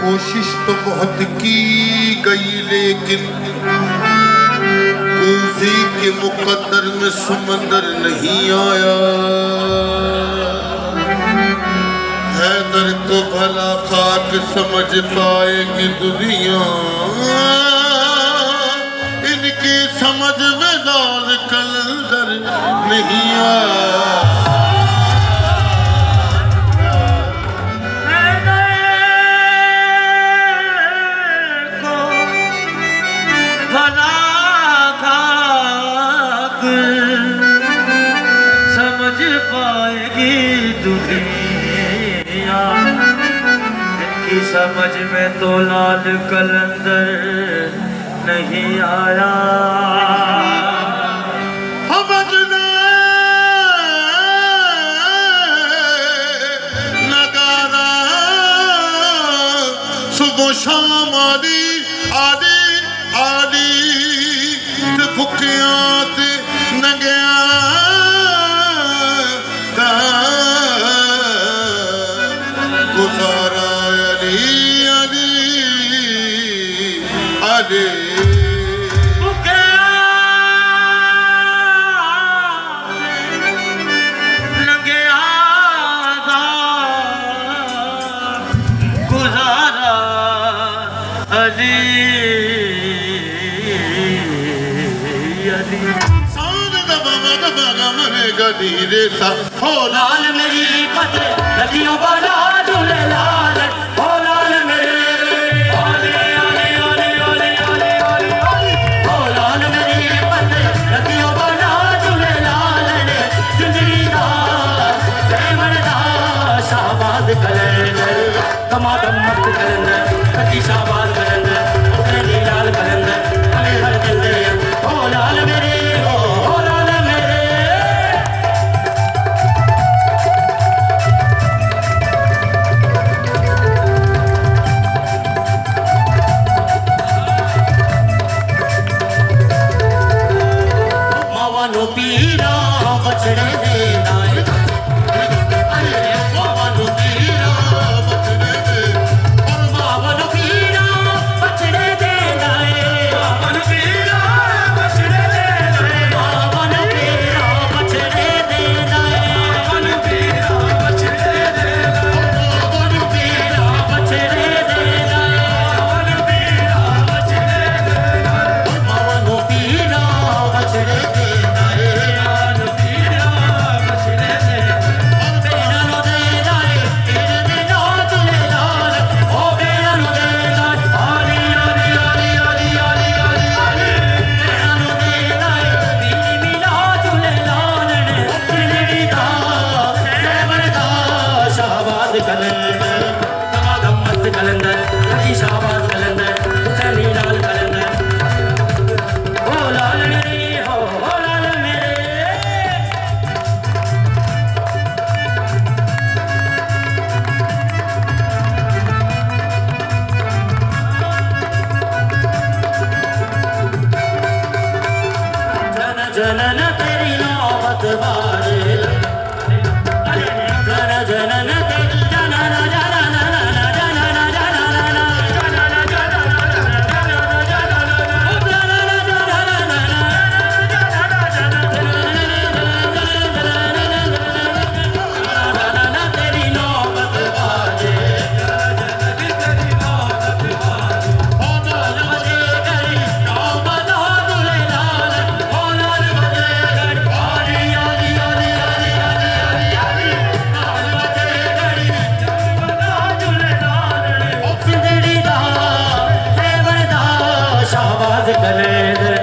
कोशिश तो बहुत की गई लेकिन कूफी के मुकद्दर में समंदर नहीं आया। हैदर तो भला खाक समझ पाएगी दुनिया, इनकी समझ में लाल कलंदर नहीं आया। समझ में तो लाल कलंदर नहीं आया। समझने नगारा सुबह शाम आदि आदि आदि फुकियात नगया का गुजारा धीरे सा हो लाल मेरी पते लगियों बना झूले लाल हो लाल मेरे ओले ओले ओले ओले ओले ओले हो लाल मेरी पते लगियों बना झूले लाल ने जिंदगी दा प्रेमन दा शाबाद कलंदर कमादम मत कलंदर कति शाबाद कलंदर उसने लाल कलंदर हमें हर दिल दे हो लाल मेरे हो लाल मेरे। पीरा बछड़े दे नाए अरे मावनो पीरा बछड़े दे और मावनो पीरा बछड़े दे नाए मावनो पीरा बछड़े दे नाए मावनो पीरा बछड़े दे नाए मावनो पीरा बछड़े दे नाए मावनो पीरा बछड़े दे नाए मावनो पीरा बछड़े दे नाए मावनो पीरा बछड़े दे जनन तेरी नौबत बारे जनन तेरी जनन जनन जनन तेरी नौबत बारे कलंदर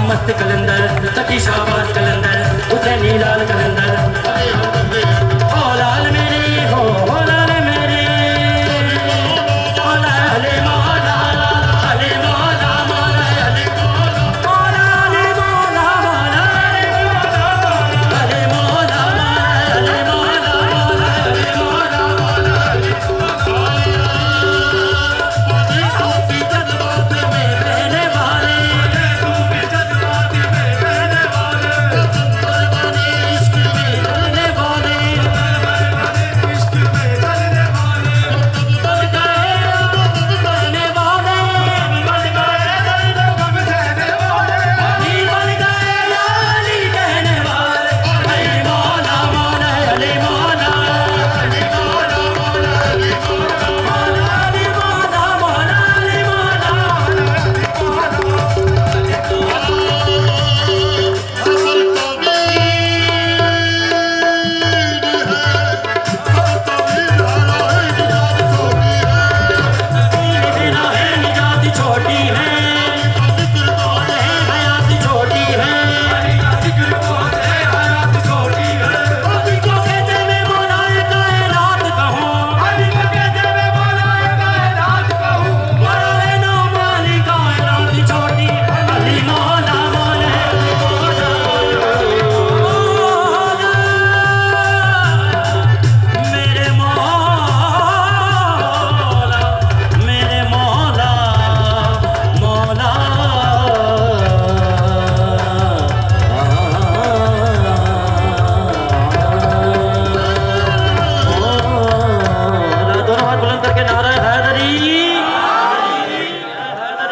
मस्त कलंदर सती शाबाश कलंदर हुसैनी लाल कलंदर